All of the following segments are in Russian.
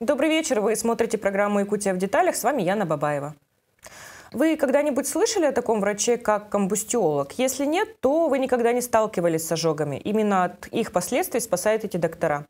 Добрый вечер, вы смотрите программу «Якутия в деталях», с вами Яна Бабаева. Вы когда-нибудь слышали о таком враче, как комбустиолог? Если нет, то вы никогда не сталкивались с ожогами. Именно от их последствий спасают эти доктора.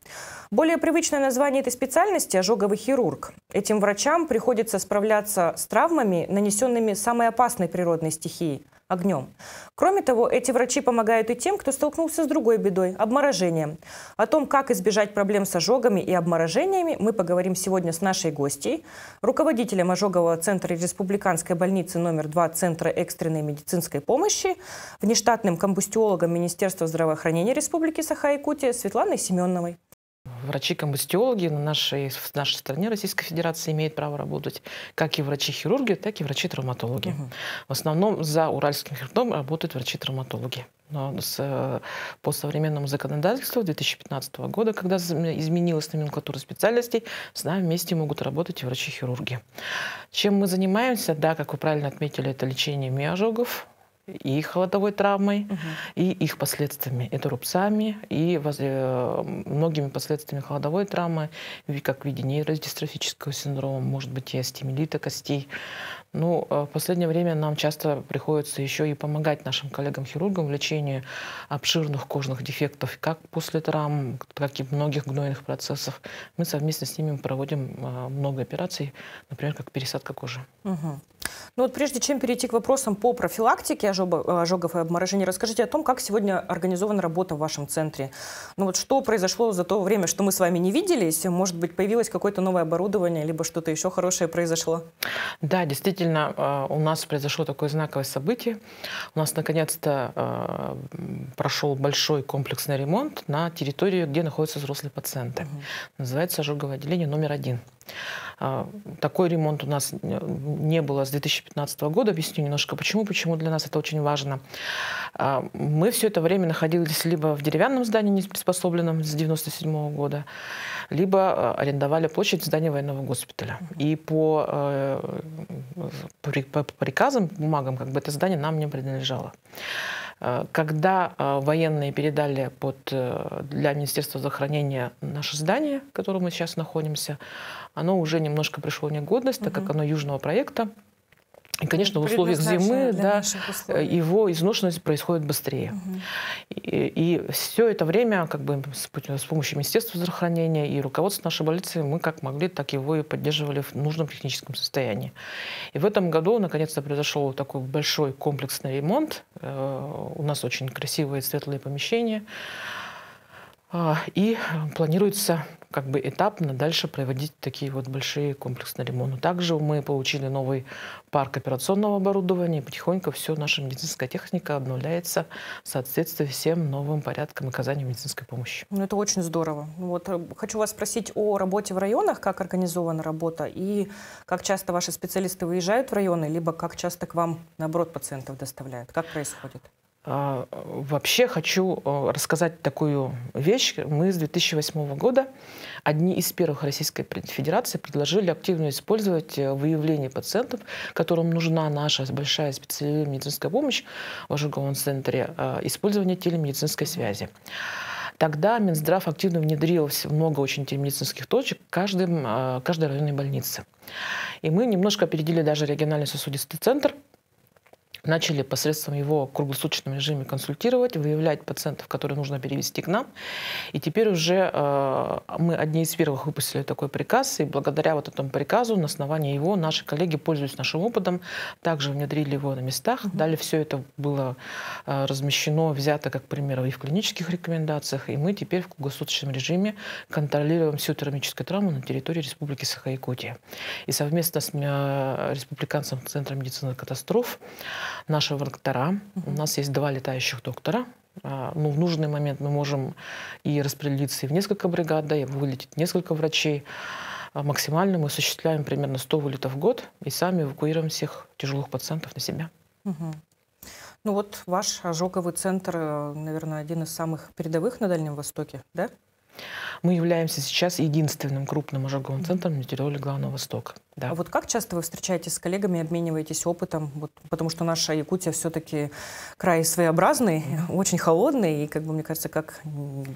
Более привычное название этой специальности – ожоговый хирург. Этим врачам приходится справляться с травмами, нанесенными самой опасной природной стихией – огнем. Кроме того, эти врачи помогают и тем, кто столкнулся с другой бедой – обморожением. О том, как избежать проблем с ожогами и обморожениями, мы поговорим сегодня с нашей гостьей, руководителем ожогового центра Республиканской больницы номер 2 Центра экстренной медицинской помощи, внештатным комбустиологом Министерства здравоохранения Республики Саха-Якутия Светланой Семеновой. Врачи-комбустиологи в нашей стране Российской Федерации имеют право работать как и врачи-хирурги, так и врачи-травматологи. В основном за Уральским хребтом работают врачи-травматологи. Но по современному законодательству 2015 года, когда изменилась номенклатура специальностей, с нами вместе могут работать и врачи-хирурги. Чем мы занимаемся? Да, как вы правильно отметили, это лечение миожогов, и холодовой травмой, и их последствиями. Это рубцами и многими последствиями холодовой травмы, как в виде нейродистрофического синдрома, может быть, и остеомиелита костей. Ну, в последнее время нам часто приходится еще и помогать нашим коллегам-хирургам в лечении обширных кожных дефектов, как после травм, так и многих гнойных процессов. Мы совместно с ними проводим много операций, например, как пересадка кожи. Ну вот прежде чем перейти к вопросам по профилактике ожогов и обморожений, расскажите о том, как сегодня организована работа в вашем центре. Ну вот что произошло за то время, что мы с вами не виделись? Может быть, появилось какое-то новое оборудование, либо что-то еще хорошее произошло? Да, действительно, у нас произошло такое знаковое событие. У нас наконец-то прошел большой комплексный ремонт на территории, где находятся взрослые пациенты. Называется ожоговое отделение номер 1. Такой ремонт у нас не было с 2015 года. Объясню немножко почему. Почему для нас это очень важно. Мы все это время находились либо в деревянном здании, не приспособленном с 1997 года, либо арендовали площадь здания военного госпиталя. И по приказам, бумагам, как бы это здание нам не принадлежало. Когда военные передали для Министерства здравоохранения наше здание, в котором мы сейчас находимся, оно уже немножко пришло в негодность, так как оно южного проекта. И, конечно, в условиях зимы его изношенность происходит быстрее. И все это время как бы, с помощью Министерства здравоохранения и руководства нашей больницы мы как могли, так его и поддерживали в нужном техническом состоянии. И в этом году наконец-то произошел такой большой комплексный ремонт. У нас очень красивые светлые помещения. И планируется как бы этапно дальше проводить такие вот большие комплексные ремонты. Также мы получили новый парк операционного оборудования, и потихоньку все наша медицинская техника обновляется в соответствии всем новым порядкам оказания медицинской помощи. Ну, это очень здорово. Вот, хочу вас спросить о работе в районах, как организована работа, и как часто ваши специалисты выезжают в районы, либо как часто к вам, наоборот, пациентов доставляют. Как происходит? Вообще хочу рассказать такую вещь. Мы с 2008 года одни из первых Российской Федерации предложили активно использовать выявление пациентов, которым нужна наша большая специализированная медицинская помощь в ожоговом центре, использование телемедицинской связи. Тогда Минздрав активно внедрил много очень телемедицинских точек в каждой районной больнице. И мы немножко опередили даже региональный сосудистый центр. Начали посредством его в круглосуточном режиме консультировать, выявлять пациентов, которые нужно перевести к нам. И теперь уже мы одни из первых выпустили такой приказ, и благодаря вот этому приказу, на основании его, наши коллеги, пользуясь нашим опытом, также внедрили его на местах. Далее все это было размещено, взято, как пример, и в клинических рекомендациях, и мы теперь в круглосуточном режиме контролируем всю термическую травму на территории Республики Саха-Якутия. И совместно с Республиканским центром медицины катастроф наши доктора, у нас есть 2 летающих доктора. Ну, в нужный момент мы можем и распределиться и в несколько бригад, да, и вылететь несколько врачей. Максимально мы осуществляем примерно 100 вылетов в год и сами эвакуируем всех тяжелых пациентов на себя. Ну вот ваш ожоговый центр, наверное, один из самых передовых на Дальнем Востоке, да? Мы являемся сейчас единственным крупным ожоговым центром на территории Главного Востока. Да. А вот как часто вы встречаетесь с коллегами, обмениваетесь опытом? Вот, потому что наша Якутия все-таки край своеобразный, очень холодный, и, как бы, мне кажется, как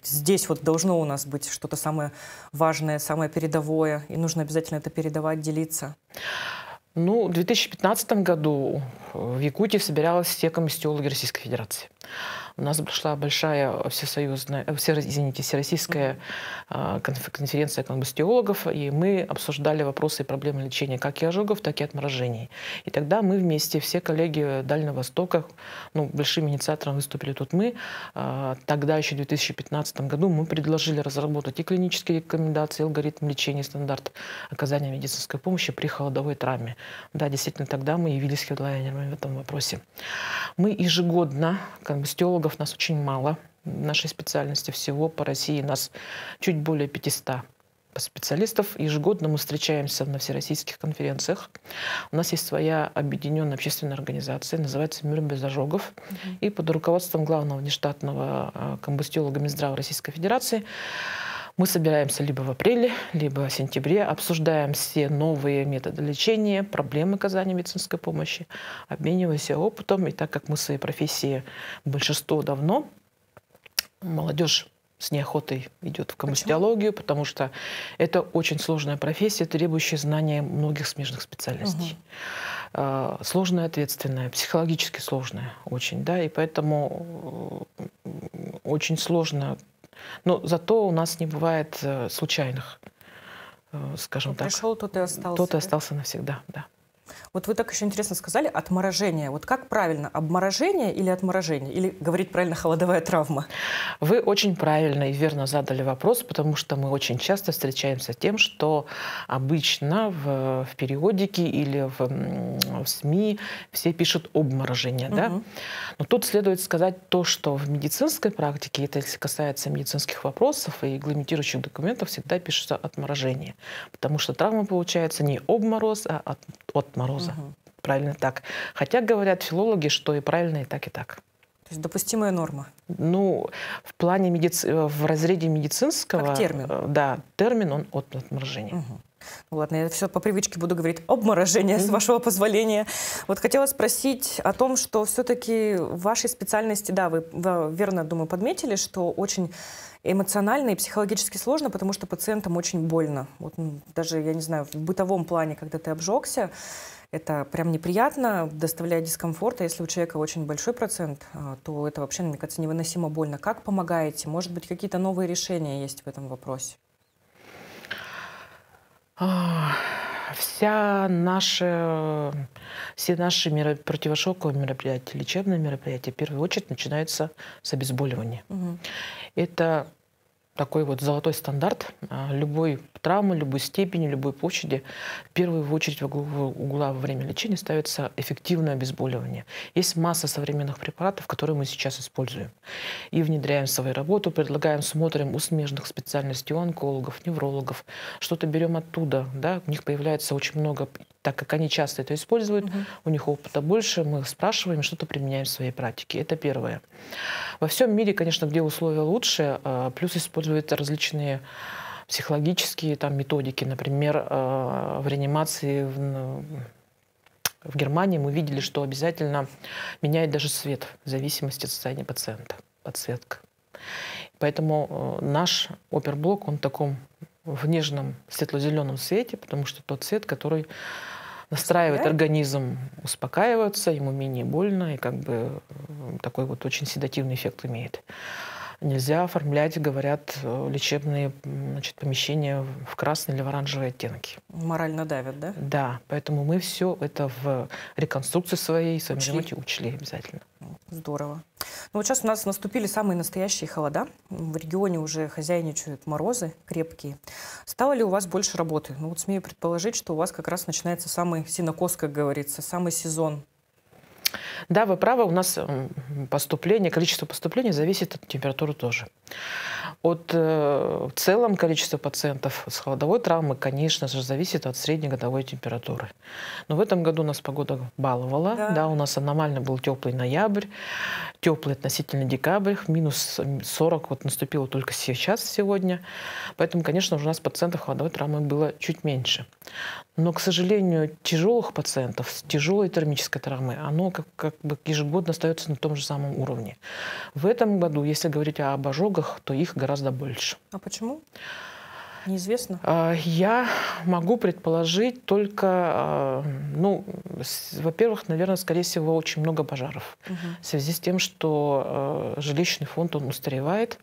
здесь вот должно у нас быть что-то самое важное, самое передовое, и нужно обязательно это передавать, делиться. Ну, в 2015 году в Якутии собиралась все комбустиологи Российской Федерации. У нас прошла большая всероссийская конференция комбустиологов, и мы обсуждали вопросы и проблемы лечения как и ожогов, так и отморожений. И тогда мы вместе, все коллеги Дальнего Востока, ну, большим инициатором выступили тут мы. Тогда еще в 2015 году мы предложили разработать и клинические рекомендации, алгоритм лечения, стандарт оказания медицинской помощи при холодовой травме. Да, действительно, тогда мы явились хедлайнерами в этом вопросе. Мы ежегодно, комбустиологов нас очень мало, в нашей специальности всего по России нас чуть более 500 специалистов. Ежегодно мы встречаемся на всероссийских конференциях. У нас есть своя объединенная общественная организация, называется «Мир без ожогов». И под руководством главного внештатного комбустиолога Минздрава Российской Федерации мы собираемся либо в апреле, либо в сентябре, обсуждаем все новые методы лечения, проблемы оказания медицинской помощи, обмениваемся опытом. И так как мы в своей профессии большинство давно, молодежь с неохотой идет в комбустиологию, потому что это очень сложная профессия, требующая знания многих смежных специальностей. Сложная, ответственная, психологически сложная очень, да, и поэтому очень сложно. Но зато у нас не бывает случайных, скажем так. Пришел, тот и остался. Тот и остался навсегда, да. Вот вы так еще интересно сказали, отморожение. Вот как правильно, обморожение или отморожение? Или говорить правильно, холодовая травма? Вы очень правильно и верно задали вопрос, потому что мы очень часто встречаемся с тем, что обычно в периодике или в СМИ все пишут обморожение. Да? Но тут следует сказать то, что в медицинской практике, это если касается медицинских вопросов и регламентирующих документов, всегда пишется отморожение. Потому что травма получается не обмороз, а от мороза. Правильно так. Хотя говорят филологи, что и правильно, и так, и так. То есть допустимая норма? Ну, в плане в разрезе медицинского... Как термин? Да, термин он от отморожения. Ладно, я все по привычке буду говорить обморожение, с вашего позволения. Вот хотела спросить о том, что все-таки в вашей специальности, да, вы верно, думаю, подметили, что очень эмоционально и психологически сложно, потому что пациентам очень больно. Вот, даже, я не знаю, в бытовом плане, когда ты обжегся, это прям неприятно, доставляет дискомфорт. А если у человека очень большой процент, то это вообще, мне кажется, невыносимо больно. Как помогаете? Может быть, какие-то новые решения есть в этом вопросе? Все наши противошоковые мероприятия, лечебные мероприятия, в первую очередь начинаются с обезболивания. Это такой вот золотой стандарт. Любой травмы, любой степени, любой площади, в первую очередь угла во время лечения ставится эффективное обезболивание. Есть масса современных препаратов, которые мы сейчас используем. И внедряем в свою работу, предлагаем, смотрим у смежных специальностей, у онкологов, неврологов. Что-то берем оттуда. Да? У них появляется очень много, так как они часто это используют, у них опыта больше, мы спрашиваем, что-то применяем в своей практике. Это первое. Во всем мире, конечно, где условия лучше, плюс используют различные психологические там методики. Например, в реанимации в Германии мы видели, что обязательно меняет даже свет в зависимости от состояния пациента, подсветка. Поэтому наш оперблок, он в таком в нежном светло-зеленом цвете, потому что тот цвет, который настраивает организм, успокаивается, ему менее больно и как бы такой вот очень седативный эффект имеет. Нельзя оформлять, говорят, лечебные помещения в красные или в оранжевые оттенки. Морально давят, да? Да, поэтому мы все это в реконструкции своей ремонте учли обязательно. Здорово. Ну вот сейчас у нас наступили самые настоящие холода. В регионе уже хозяйничают морозы крепкие. Стало ли у вас больше работы? Ну вот смею предположить, что у вас как раз начинается самый сенокос, как говорится, самый сезон. Да, вы правы, у нас количество поступлений зависит от температуры тоже. В целом количество пациентов с холодовой травмой, конечно же, зависит от среднегодовой температуры. Но в этом году нас погода баловала. Да, у нас аномально был теплый ноябрь. теплый относительно декабрь, минус 40 вот наступило только сейчас, сегодня. Поэтому, конечно, у нас пациентов холодовой травмы было чуть меньше. Но, к сожалению, тяжелых пациентов с тяжелой термической травмой, оно как бы ежегодно остается на том же самом уровне. В этом году, если говорить об ожогах, то их гораздо больше. А почему? Неизвестно? Я могу предположить только, ну, во-первых, наверное, скорее всего, очень много пожаров. В связи с тем, что жилищный фонд, он устаревает,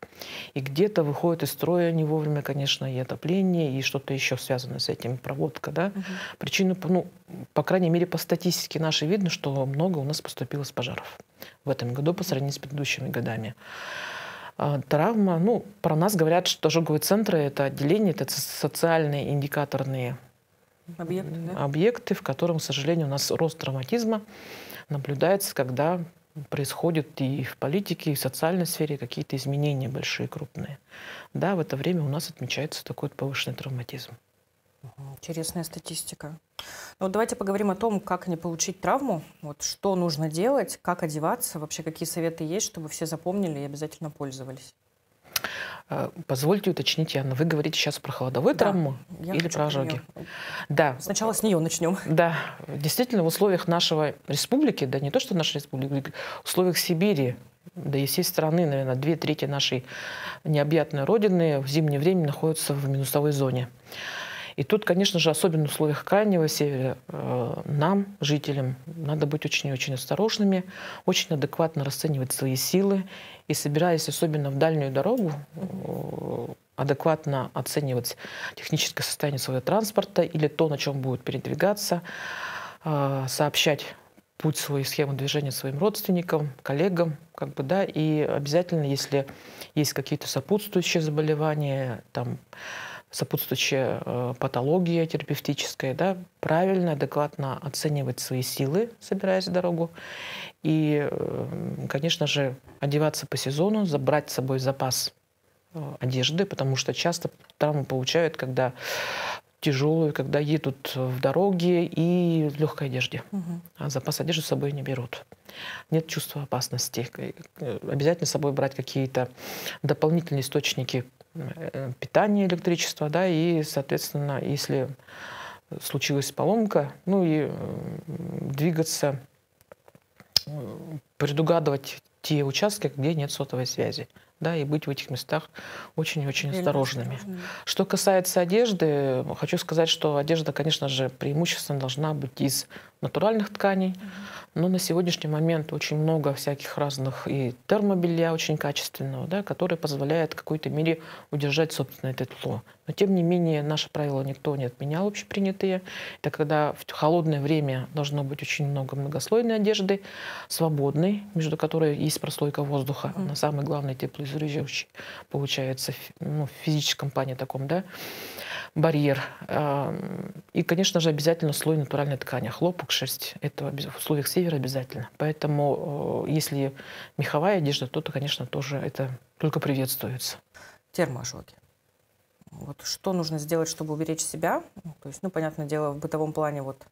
и где-то выходит из строя не вовремя, конечно, и отопление, и что-то еще связанное с этим, проводка, да. Причину, ну, по крайней мере, по статистике нашей видно, что много у нас поступило с пожаров в этом году по сравнению с предыдущими годами. Травма, ну, про нас говорят, что ожоговые центры — это отделение, это социальные индикаторные объекты, в котором, к сожалению, у нас рост травматизма наблюдается, когда происходят и в политике, и в социальной сфере какие-то изменения большие, крупные. Да, в это время у нас отмечается такой повышенный травматизм. Интересная статистика. Ну, давайте поговорим о том, как не получить травму, вот, что нужно делать, как одеваться, вообще какие советы есть, чтобы все запомнили и обязательно пользовались. Позвольте уточнить, Анна, вы говорите сейчас про холодовую травму или про ожоги? Да. Сначала с нее начнем. Да, действительно, в условиях нашей республики, да не то, что нашей республики, в условиях Сибири, да и всей страны, наверное, 2/3 нашей необъятной родины в зимнее время находятся в минусовой зоне. И тут, конечно же, особенно в условиях крайнего севера, нам, жителям, надо быть очень-очень осторожными, очень адекватно расценивать свои силы и, собираясь особенно в дальнюю дорогу, адекватно оценивать техническое состояние своего транспорта или то, на чем будет передвигаться, сообщать путь, свою схему движения своим родственникам, коллегам, как бы, да, и обязательно, если есть какие-то сопутствующие заболевания, там, сопутствующая патология терапевтическая, да, правильно, адекватно оценивать свои силы, собираясь в дорогу. И, конечно же, одеваться по сезону, забрать с собой запас одежды, потому что часто травму получают, когда тяжелую, когда едут в дороге и в легкой одежде. А запас одежды с собой не берут. Нет чувства опасности. Обязательно с собой брать какие-то дополнительные источники питания, электричества, да, и, соответственно, если случилась поломка, ну и двигаться, предугадывать те участки, где нет сотовой связи, да, и быть в этих местах очень-очень осторожными. Что касается одежды, хочу сказать, что одежда, конечно же, преимущественно должна быть из натуральных тканей, но на сегодняшний момент очень много всяких разных и термобелья очень качественного, да, которое позволяет в какой-то мере удержать собственное тепло. Но тем не менее наши правила никто не отменял, общепринятые. Это когда в холодное время должно быть очень много многослойной одежды, свободной, между которой есть прослойка воздуха, на самый главный теплоизолирующий получается, ну, в физическом плане таком, да, барьер. И, конечно же, обязательно слой натуральной ткани. Хлопок, шерсть — это в условиях севера обязательно. Поэтому, если меховая одежда, то, конечно, тоже это только приветствуется. Термоожоги. Вот что нужно сделать, чтобы уберечь себя? То есть, ну, понятное дело, в бытовом плане вот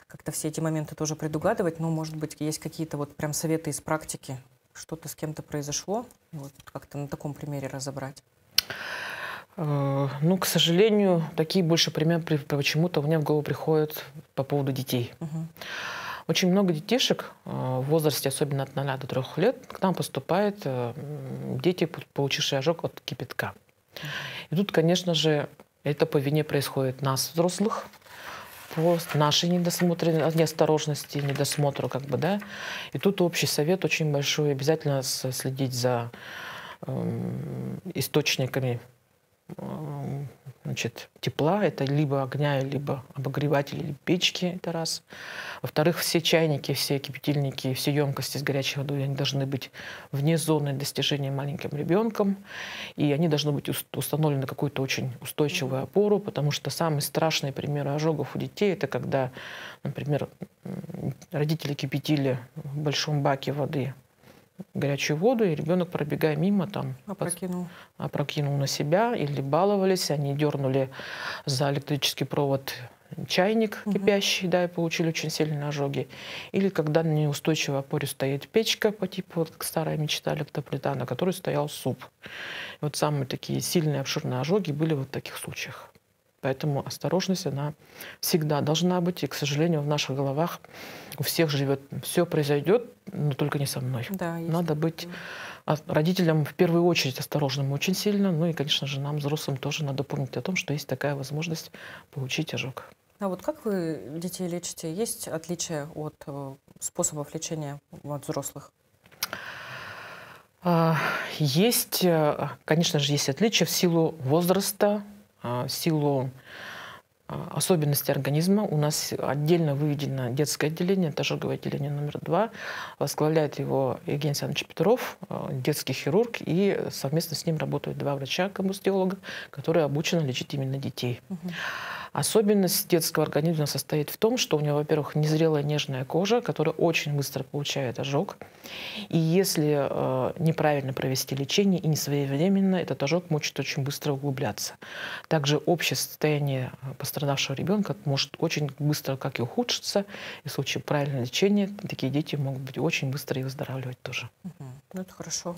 как-то все эти моменты тоже предугадывать, но, может быть, есть какие-то вот прям советы из практики, что-то с кем-то произошло, вот как-то на таком примере разобрать. Ну, к сожалению, такие больше примеры почему-то у меня в голову приходят по поводу детей. Очень много детишек в возрасте, особенно от 0 до 3 лет, к нам поступают дети, получившие ожог от кипятка. И тут, конечно же, это по вине происходит нас, взрослых, по нашей неосторожности, недосмотру, как бы, да. И тут общий совет очень большой: обязательно следить за источниками, значит, тепла. Это либо огня, либо обогреватели, либо печки, это раз. Во-вторых, все чайники, все кипятильники, все емкости с горячей водой, они должны быть вне зоны достижения маленьким ребенком. И они должны быть установлены на какую-то очень устойчивую опору, потому что самый страшный пример ожогов у детей — это когда, например, родители кипятили в большом баке воды горячую воду, и ребенок, пробегая мимо, там опрокинул на себя, или баловались, они дернули за электрический провод чайник кипящий, да, и получили очень сильные ожоги. Или когда на неустойчивой опоре стоит печка по типу, вот как старая мечта электроплита, на которой стоял суп. И вот самые такие сильные обширные ожоги были вот в таких случаях. Поэтому осторожность, она всегда должна быть. И, к сожалению, в наших головах у всех живет. Все произойдет, но только не со мной. Да, надо быть родителям в первую очередь осторожным очень сильно. Ну и, конечно же, нам, взрослым, тоже надо помнить о том, что есть такая возможность получить ожог. А вот как вы детей лечите? Есть отличия от способов лечения от взрослых? Есть, конечно же, есть отличия в силу возраста, в силу особенностей организма. У нас отдельно выведено детское отделение, это ожоговое отделение номер 2. Возглавляет его Евгений Александрович Петров, детский хирург, и совместно с ним работают 2 врача-комбустиолога, которые обучены лечить именно детей. Особенность детского организма состоит в том, что у него, во-первых, незрелая нежная кожа, которая очень быстро получает ожог. И если неправильно провести лечение и не своевременно, этот ожог может очень быстро углубляться. Также общее состояние пострадавшего ребенка может очень быстро как и ухудшиться. И в случае правильного лечения такие дети могут быть очень быстро и выздоравливать тоже. Ну, это хорошо.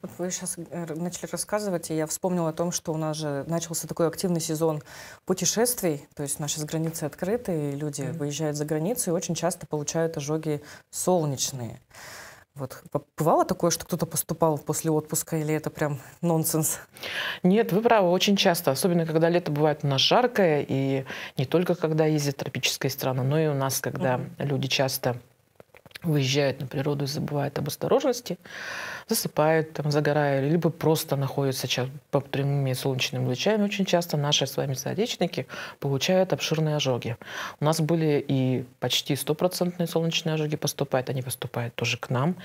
Вот вы сейчас начали рассказывать, и я вспомнила о том, что у нас же начался такой активный сезон путешествий. То есть у нас сейчас границы открыты, и люди выезжают за границу и очень часто получают ожоги солнечные. Вот бывало такое, что кто-то поступал после отпуска, или это прям нонсенс? Нет, вы правы, очень часто, особенно когда лето бывает у нас жаркое, и не только когда ездят тропические страны, но и у нас, когда люди часто выезжают на природу и забывают об осторожности, засыпают, там, загорают, либо просто находятся под прямыми солнечными лучами. Очень часто наши с вами соотечественники получают обширные ожоги. У нас были и почти 100% солнечные ожоги поступают, они поступают тоже к нам.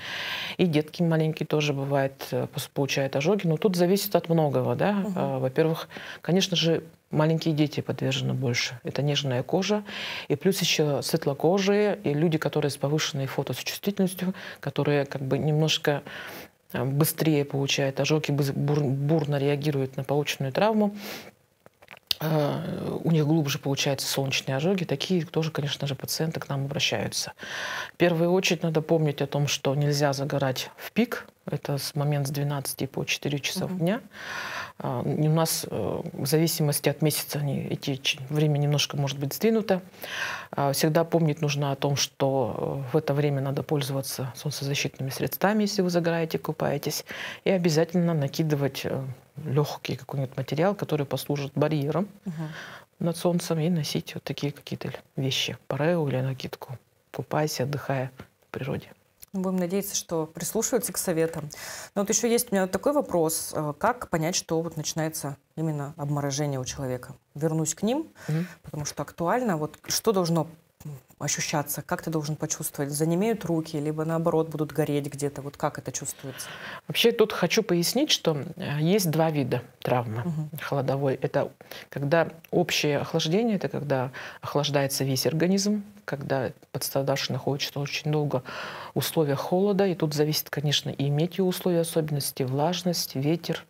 И детки маленькие тоже бывает, получают ожоги. Но тут зависит от многого. Да? Во-первых, конечно же, маленькие дети подвержены больше. Это нежная кожа. И плюс еще светлокожие, и люди, которые с повышенной фоточувствительностью, которые как бы немножко быстрее получают ожоги, бурно реагируют на полученную травму. У них глубже получаются солнечные ожоги. Такие тоже, конечно же, пациенты к нам обращаются. В первую очередь надо помнить о том, что нельзя загорать в пик. Это с момента с 12 по 4 часа дня. У нас в зависимости от месяца время немножко может быть сдвинуто. Всегда помнить нужно о том, что в это время надо пользоваться солнцезащитными средствами, если вы загораете, купаетесь. И обязательно накидывать легкий какой-нибудь материал, который послужит барьером над солнцем, и носить вот такие какие-то вещи, парео или накидку, купаясь, отдыхая в природе. Будем надеяться, что прислушиваются к советам. Но вот еще есть у меня вот такой вопрос. Как понять, что вот начинается именно обморожение у человека? Вернусь к ним, потому что актуально. Вот что должно ощущаться? Как ты должен почувствовать? Занемеют руки, либо наоборот будут гореть где-то? Вот как это чувствуется? Вообще тут хочу пояснить, что есть 2 вида травмы холодовой. Это когда общее охлаждение, это когда охлаждается весь организм, когда пострадавший находится очень долго в условиях холода. И тут зависит, конечно, и метеоусловия, особенности, влажность, ветер,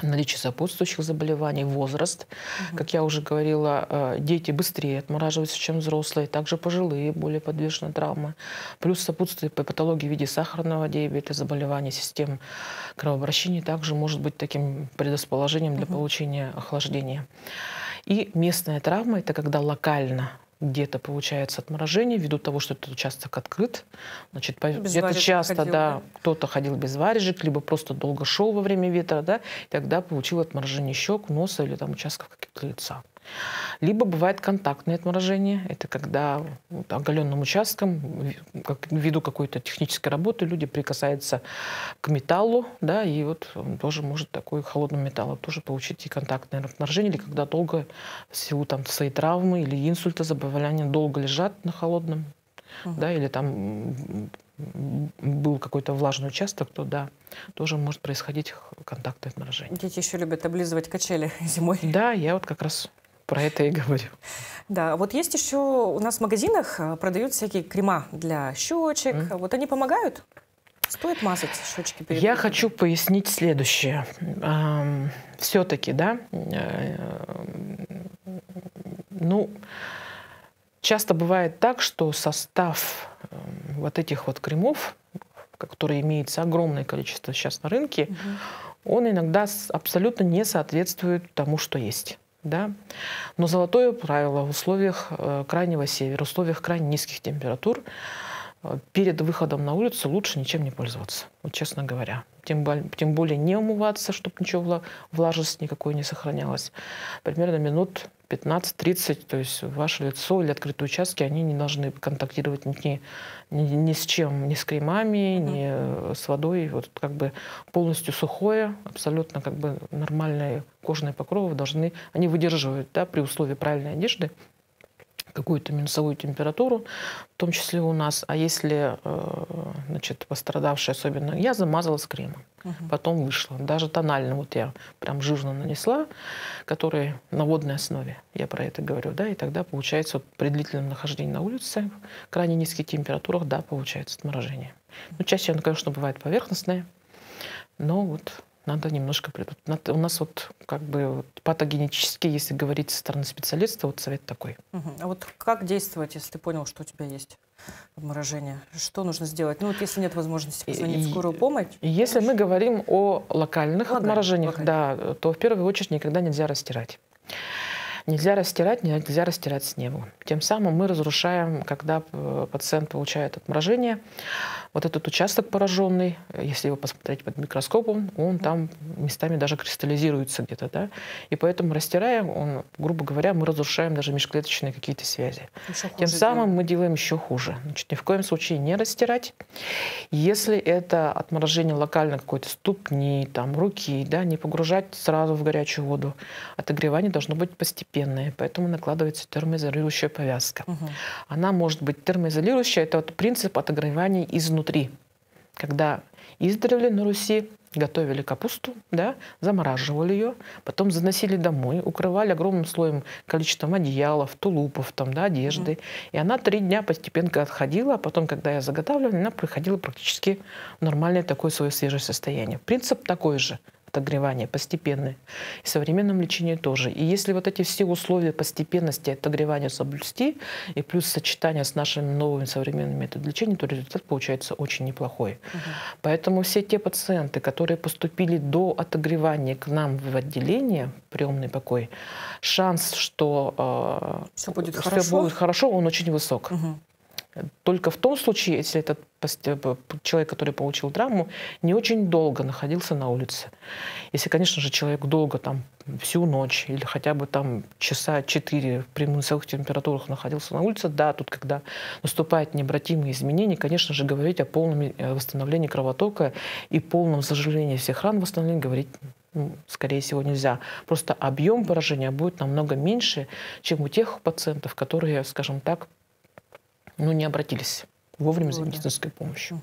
наличие сопутствующих заболеваний, возраст. Как я уже говорила, дети быстрее отмораживаются, чем взрослые, также пожилые более подвержены травмы. Плюс сопутствие по патологии в виде сахарного диабета, заболеваний систем кровообращения также может быть таким предрасположением для получения охлаждения. И местная травма – это когда локально где-то получается отморожение, ввиду того, что этот участок открыт. Значит, где-то часто кто-то ходил без варежек, либо просто долго шел во время ветра, да, и тогда получил отморожение щек, носа или там участков каких-то лица. Либо бывает контактное отморожение. Это когда оголенным участком, ввиду какой-то технической работы, люди прикасаются к металлу, да, и вот он тоже может такой холодным металлом тоже получить и контактное отморожение, или когда долго в силу там своей травмы или инсульта, заболевания долго лежат на холодном, да, или там был какой-то влажный участок, то да, тоже может происходить контактное отморожение. Дети еще любят облизывать качели зимой. Да, я вот как раз про это и говорю. Да, вот есть еще у нас в магазинах продают всякие крема для щечек. Вот они помогают? Стоит мазать щечки перед Я хочу пояснить следующее. Все-таки, да, Ну, часто бывает так, что состав вот этих вот кремов, которые имеется огромное количество сейчас на рынке, он иногда абсолютно не соответствует тому, что есть. Да? Но золотое правило в условиях крайнего севера, в условиях крайне низких температур, перед выходом на улицу лучше ничем не пользоваться, вот честно говоря. Тем более не умываться, чтобы ничего влажности никакой не сохранялось. Примерно минут 15-30, то есть ваше лицо или открытые участки, они не должны контактировать ни с чем, ни с кремами, ни с водой. Вот как бы полностью сухое, абсолютно как бы нормальные кожные покровы должны, они выдерживают, да, при условии правильной одежды какую-то минусовую температуру, в том числе у нас. А если, значит, пострадавшая, особенно, я замазалась кремом, потом вышла. Даже тонально, вот я прям жирно нанесла, который на водной основе, я про это говорю, да, и тогда получается вот, при длительном нахождении на улице, крайне низких температурах, да, получается отморожение. Ну, чаще оно, конечно, бывает поверхностное, но вот надо немножко... У нас вот как бы вот, патогенетически, если говорить со стороны специалиста, вот совет такой. А вот как действовать, если ты понял, что у тебя есть обморожение? Что нужно сделать? Ну вот если нет возможности позвонить в скорую помощь. Если мы говорим о локальных отморожениях, да, то в первую очередь никогда нельзя растирать. Нельзя растирать снегу. Тем самым мы разрушаем, когда пациент получает отморожение, вот этот участок пораженный, если его посмотреть под микроскопом, он там местами даже кристаллизируется где-то, да, и поэтому растираем, он, грубо говоря, мы разрушаем даже межклеточные какие-то связи. Тем самым мы делаем еще хуже. Значит, ни в коем случае не растирать. Если это отморожение локально какой-то ступни, там, руки, да, не погружать сразу в горячую воду. Отогревание должно быть постепенное, поэтому накладывается термоизолирующая повязка. Она может быть термоизолирующая, это вот принцип отогревания изнутри. Когда издревле на Руси готовили капусту, да, замораживали ее, потом заносили домой, укрывали огромным слоем количеством одеялов, тулупов, там, да, одежды. И она 3 дня постепенно отходила, а потом, когда я заготавливала, она приходила практически в нормальное такое свое свежее состояние. Принцип такой же. Отогревание постепенное. И в современном лечении тоже. И если вот эти все условия постепенности отогревания соблюсти, и плюс сочетание с нашими новыми современными методами лечения, то результат получается очень неплохой. Поэтому все те пациенты, которые поступили до отогревания к нам в отделение, приемный покой, шанс, что все будет хорошо, он очень высок. Только в том случае, если этот человек, который получил травму, не очень долго находился на улице. Если, конечно же, человек долго, там, всю ночь или хотя бы там часа 4 при минусовых температурах находился на улице, да, тут, когда наступают необратимые изменения, конечно же, говорить о полном восстановлении кровотока и полном заживлении всех ран, восстановлении говорить, скорее всего, нельзя. Просто объем поражения будет намного меньше, чем у тех пациентов, которые, скажем так, не обратились вовремя за медицинской помощью.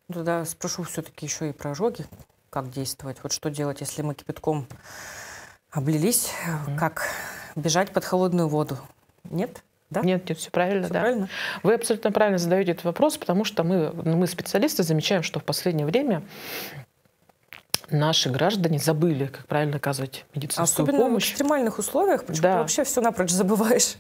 Тогда спрошу все-таки еще и про ожоги. Как действовать? Вот что делать, если мы кипятком облились? Как бежать под холодную воду? Нет? Да? Нет, все правильно. Все да. правильно? Вы абсолютно правильно задаете этот вопрос, потому что мы специалисты, замечаем, что в последнее время наши граждане забыли, как правильно оказывать медицинскую помощь. Особенно в экстремальных условиях, почему-то вообще все напрочь забываешь.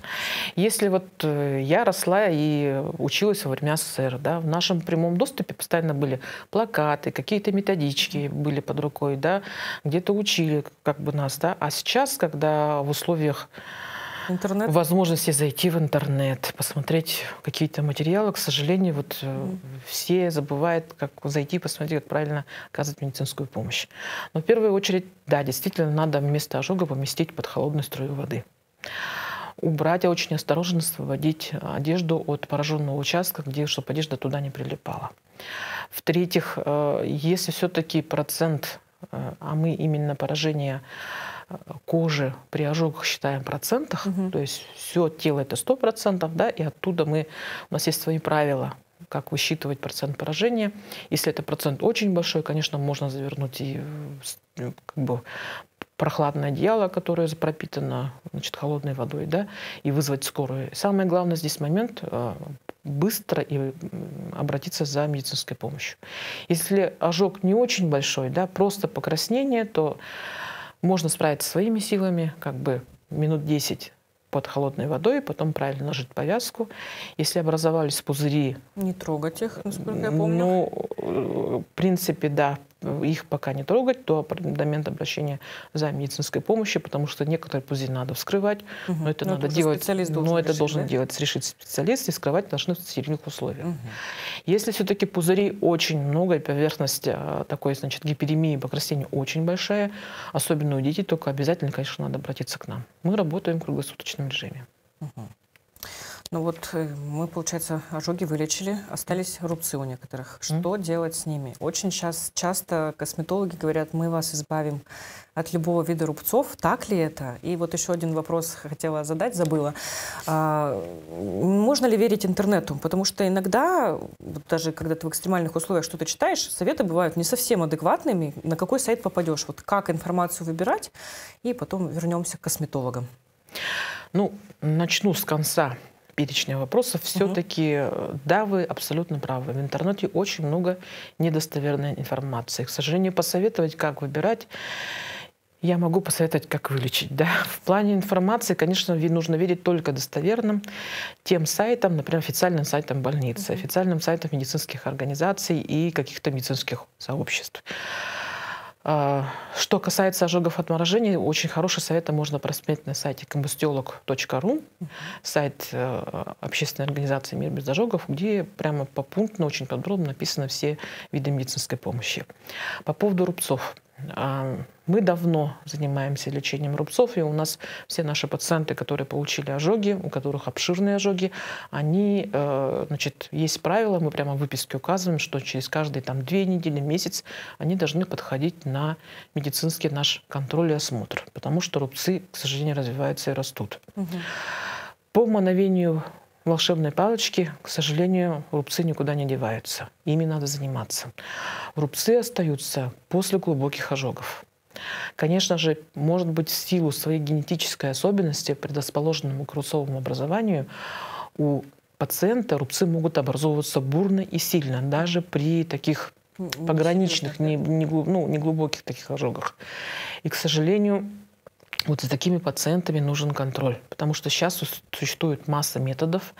Если вот я росла и училась во время СССР, да, в нашем прямом доступе постоянно были плакаты, какие-то методички были под рукой, да, где-то учили как бы нас, да, а сейчас, когда в условиях возможности зайти в интернет, посмотреть какие-то материалы, к сожалению, вот все забывают, как зайти, посмотреть, как правильно оказывать медицинскую помощь. Но в первую очередь, да, действительно, надо место ожога поместить под холодную струю воды. Убрать, очень осторожно освободить одежду от пораженного участка, чтобы одежда туда не прилипала. В-третьих, если все-таки процент, а мы именно поражение кожи при ожогах считаем в процентах, то есть все тело это 100%, да, и оттуда у нас есть свои правила, как высчитывать процент поражения. Если это процент очень большой, конечно, можно завернуть и как бы прохладное одеяло, которое пропитано, значит, холодной водой, да, и вызвать скорую. Самое главное здесь момент быстро и обратиться за медицинской помощью. Если ожог не очень большой, да, просто покраснение, то можно справиться своими силами, как бы минут 10 под холодной водой, потом правильно наложить повязку. Если образовались пузыри... Не трогать их, насколько я помню. Ну, в принципе, да, их пока не трогать до момента обращения за медицинской помощью, потому что некоторые пузыри надо вскрывать, но это надо делать, но это должен делать, решить специалист, и вскрывать должны в стерильных условиях. Если все-таки пузырей очень много, и поверхность такой, значит, гиперемии, покраснения очень большая, особенно у детей, только обязательно, конечно, надо обратиться к нам. Мы работаем в круглосуточном режиме. Ну вот мы, получается, ожоги вылечили, остались рубцы у некоторых. Что делать с ними? Очень часто косметологи говорят, мы вас избавим от любого вида рубцов. Так ли это? И вот еще один вопрос хотела задать, забыла. Можно ли верить интернету? Потому что иногда, даже когда ты в экстремальных условиях что-то читаешь, советы бывают не совсем адекватными. На какой сайт попадешь? Вот как информацию выбирать? И потом вернемся к косметологам. Ну, начну с конца перечня вопросов. Все-таки, да, вы абсолютно правы. В интернете очень много недостоверной информации. К сожалению, посоветовать, как выбирать, я могу посоветовать, как вылечить. Да? В плане информации, конечно, нужно верить только достоверным тем сайтам, например, официальным сайтам больницы, официальным сайтам медицинских организаций и каких-то медицинских сообществ. Что касается ожогов от отморожений, очень хороший совет можно просмотреть на сайте комбустиолог.ру, сайт общественной организации «Мир без ожогов», где прямо попунктно, очень подробно написаны все виды медицинской помощи. По поводу рубцов. Мы давно занимаемся лечением рубцов, и у нас все наши пациенты, которые получили ожоги, у которых обширные ожоги, они, значит, есть правило, мы прямо в выписке указываем, что через каждые 2 недели, месяц они должны подходить на медицинский наш контроль и осмотр, потому что рубцы, к сожалению, развиваются и растут. По мановению волшебной палочки, к сожалению, рубцы никуда не деваются. Ими надо заниматься. Рубцы остаются после глубоких ожогов. Конечно же, может быть, в силу своей генетической особенности, предрасположенному к рубцовому образованию, у пациента рубцы могут образовываться бурно и сильно, даже при таких пограничных, неглубоких таких ожогах. И, к сожалению, вот за такими пациентами нужен контроль, потому что сейчас существует масса методов,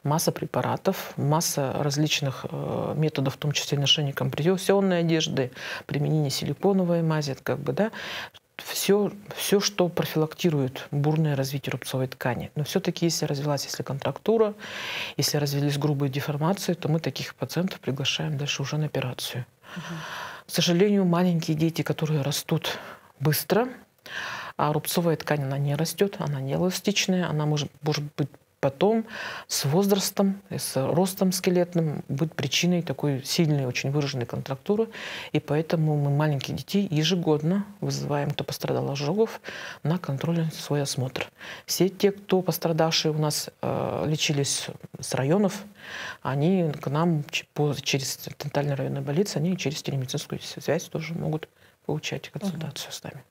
масса препаратов, масса различных методов, в том числе ношения компрессионной одежды, применение силиконовой мази, все, что профилактирует бурное развитие рубцовой ткани. Но все-таки, если контрактура, если развились грубые деформации, то мы таких пациентов приглашаем дальше уже на операцию. К сожалению, маленькие дети, которые растут быстро, а рубцовая ткань, она не растет, она не эластичная, она может быть потом с возрастом, с ростом скелетным быть причиной такой сильной, очень выраженной контрактуры. И поэтому мы маленьких детей ежегодно вызываем, кто пострадал от ожогов, на контрольный свой осмотр. Все те, кто пострадавшие у нас лечились с районов, они к нам через центральную районную больницу, они через телемедицинскую связь тоже могут получать консультацию с нами.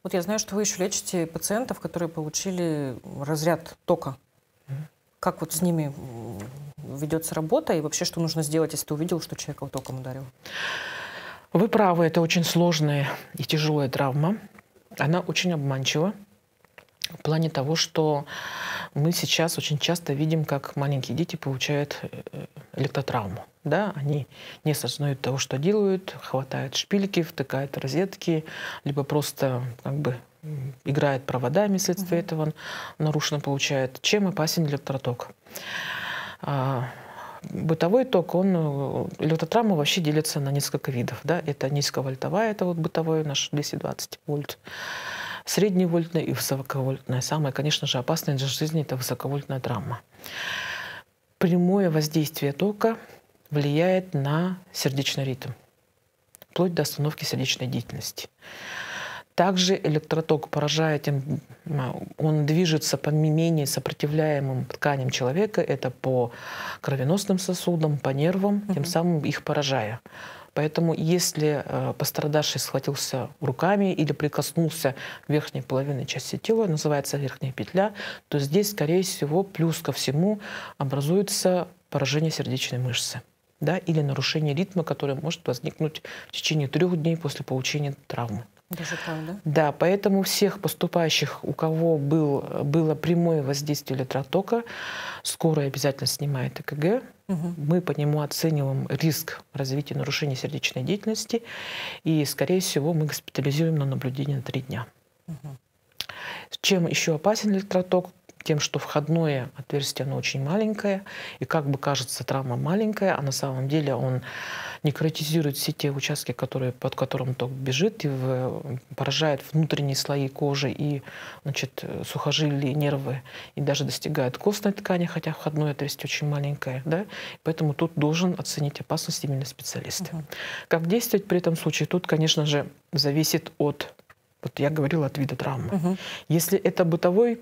Вот я знаю, что вы еще лечите пациентов, которые получили разряд тока. Как вот с ними ведется работа и вообще, что нужно сделать, если ты увидел, что человека током ударил? Вы правы, это очень сложная и тяжелая травма. Она очень обманчива в плане того, что мы сейчас очень часто видим, как маленькие дети получают электротравму. Да? Они не осознают того, что делают, хватают шпильки, втыкают розетки, либо просто играет проводами, вследствие этого нарушенно получает. Чем опасен электроток? Бытовой ток, электротравма вообще делится на несколько видов. Да? Это низковольтовая, это вот бытовой наш 220 вольт. Средневольтная и высоковольтная. Самая, конечно же, опасная для жизни – это высоковольтная травма. Прямое воздействие тока влияет на сердечный ритм, вплоть до остановки сердечной деятельности. Также электроток поражает, он движется по менее сопротивляемым тканям человека, это по кровеносным сосудам, по нервам, тем самым их поражая. Поэтому если пострадавший схватился руками или прикоснулся к верхней половине части тела, называется верхняя петля, то здесь, скорее всего, плюс ко всему образуется поражение сердечной мышцы. Да, или нарушение ритма, которое может возникнуть в течение 3 дней после получения травмы. Даже так, да? Да, поэтому всех поступающих, у кого было прямое воздействие электротока, скорая обязательно снимает ЭКГ. Мы по нему оцениваем риск развития нарушения сердечной деятельности, и, скорее всего, мы госпитализируем на наблюдение на 3 дня. Чем еще опасен электроток? Тем, что входное отверстие, оно очень маленькое, и как бы кажется, травма маленькая, а на самом деле он некротизирует все те участки, под которым ток бежит, и поражает внутренние слои кожи и, значит, сухожилия, нервы, и даже достигает костной ткани, хотя входное отверстие очень маленькое. Да? Поэтому тут должен оценить опасность именно специалист. Как действовать при этом случае? Тут, конечно же, зависит от, вот я говорила, от вида травмы. Если это бытовой,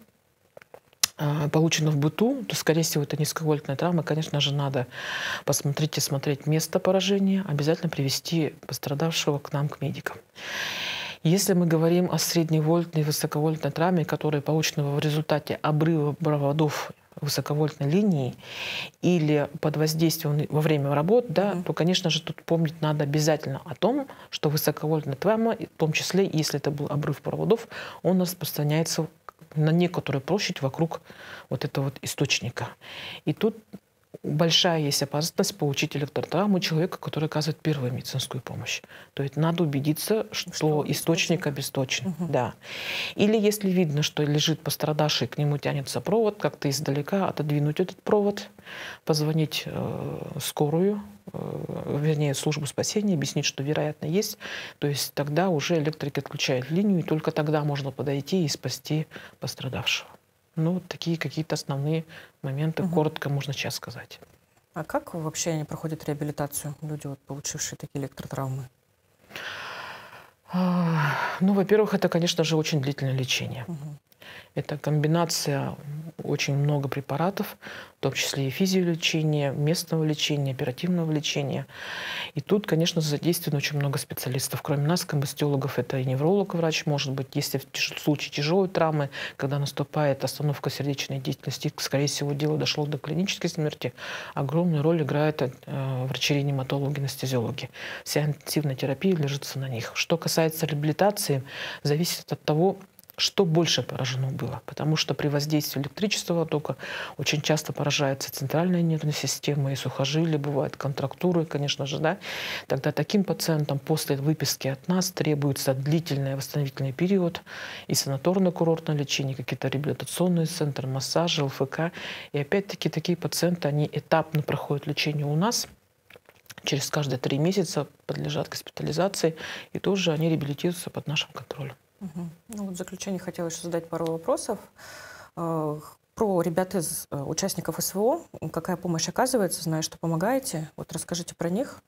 получено в быту, то, скорее всего, это низковольтная травма. Конечно же, надо смотреть место поражения, обязательно привести пострадавшего к нам, к медикам. Если мы говорим о средневольтной и высоковольтной травме, которая получена в результате обрыва проводов высоковольтной линии или под воздействием во время работ, да, то, конечно же, тут помнить надо обязательно о том, что высоковольтная травма, в том числе, если это был обрыв проводов, он распространяется на некоторую площадь вокруг вот этого вот источника. И тут большая есть опасность получить электротравму человека, который оказывает первую медицинскую помощь. То есть надо убедиться, что источник обесточен. Да. Или если видно, что лежит пострадавший, к нему тянется провод, как-то издалека отодвинуть этот провод, позвонить скорую, вернее, службу спасения, объяснить, что вероятно есть. То есть тогда уже электрик отключает линию, и только тогда можно подойти и спасти пострадавшего. Ну, вот такие какие-то основные моменты, коротко можно сейчас сказать. А как вообще они проходят реабилитацию, люди, вот, получившие такие электротравмы? Ну, во-первых, это, конечно же, очень длительное лечение. Это комбинация очень много препаратов, в том числе и физиолечения, местного лечения, оперативного лечения. И тут, конечно, задействовано очень много специалистов. Кроме нас, комбустиологов, это и невролог, врач, может быть, если в случае тяжелой травмы, когда наступает остановка сердечной деятельности, скорее всего, дело дошло до клинической смерти, огромную роль играют врачи-реаниматологи, анестезиологи. Вся интенсивная терапия лежится на них. Что касается реабилитации, зависит от того, что больше поражено было. Потому что при воздействии электрического тока очень часто поражается центральная нервная система, и сухожилия, бывают контрактуры, конечно же, да. Тогда таким пациентам после выписки от нас требуется длительный восстановительный период и санаторно-курортное лечение, какие-то реабилитационные центры, массажи, ЛФК. И опять-таки такие пациенты, они этапно проходят лечение у нас. Через каждые 3 месяца подлежат госпитализации, и тоже они реабилитируются под нашим контролем. Ну, вот в заключение хотела еще задать пару вопросов. Про ребят из участников СВО. Какая помощь оказывается? Знаю, что помогаете. Вот расскажите про них.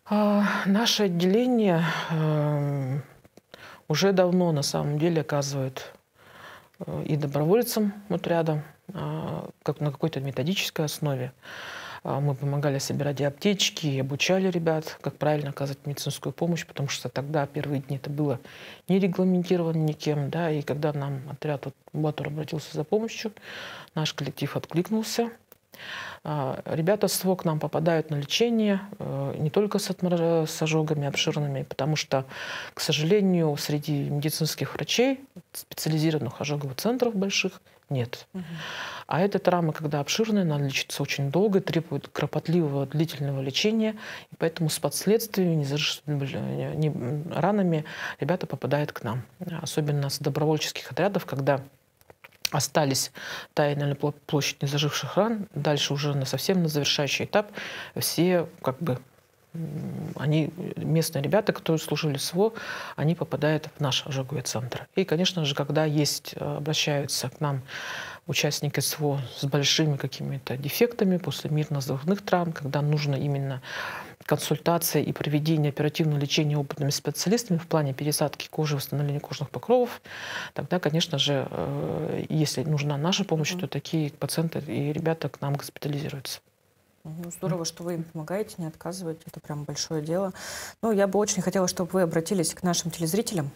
Наше отделение уже давно, на самом деле, оказывает и добровольцам отряда, как на какой-то методической основе. Мы помогали собирать и аптечки, и обучали ребят, как правильно оказывать медицинскую помощь, потому что тогда, первые дни, это было не регламентировано никем. Да, и когда нам отряд Батур обратился за помощью, наш коллектив откликнулся. Ребята СВО к нам попадают на лечение не только с ожогами обширными, потому что, к сожалению, среди медицинских врачей специализированных ожоговых центров больших нет. А эта травма, когда обширная, надо лечиться очень долго, требует кропотливого, длительного лечения. И поэтому с последствиями, незаживленными ранами ребята попадают к нам. Особенно с добровольческих отрядов, когда остались тайная площадь незаживших ран. Дальше уже совсем на завершающий этап все местные ребята, которые служили СВО, они попадают в наш ожоговый центр. И, конечно же, когда обращаются к нам участники СВО с большими какими-то дефектами после мирно-взрывных травм, когда нужно именно консультация и проведение оперативного лечения опытными специалистами в плане пересадки кожи, восстановления кожных покровов, тогда, конечно же, если нужна наша помощь, то такие пациенты и ребята к нам госпитализируются. Ну, здорово, что вы им помогаете, не отказываете. Это прям большое дело. Ну, я бы очень хотела, чтобы вы обратились к нашим телезрителям.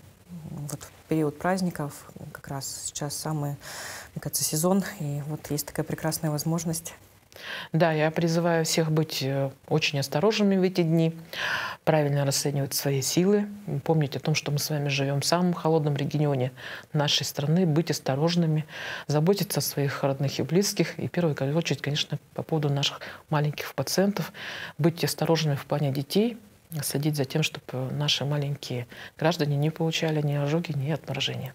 Вот в период праздников, как раз сейчас самый, мне кажется, сезон. И вот есть такая прекрасная возможность. Да, я призываю всех быть очень осторожными в эти дни, правильно расценивать свои силы, помнить о том, что мы с вами живем в самом холодном регионе нашей страны, быть осторожными, заботиться о своих родных и близких. И в первую очередь, конечно, по поводу наших маленьких пациентов, быть осторожными в плане детей, следить за тем, чтобы наши маленькие граждане не получали ни ожоги, ни отморожения.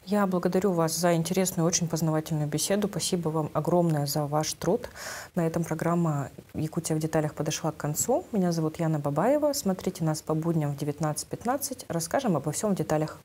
Я благодарю вас за интересную, очень познавательную беседу. Спасибо вам огромное за ваш труд. На этом программа «Якутия в деталях» подошла к концу. Меня зовут Яна Бабаева. Смотрите нас по будням в 19:15. Расскажем обо всем в деталях.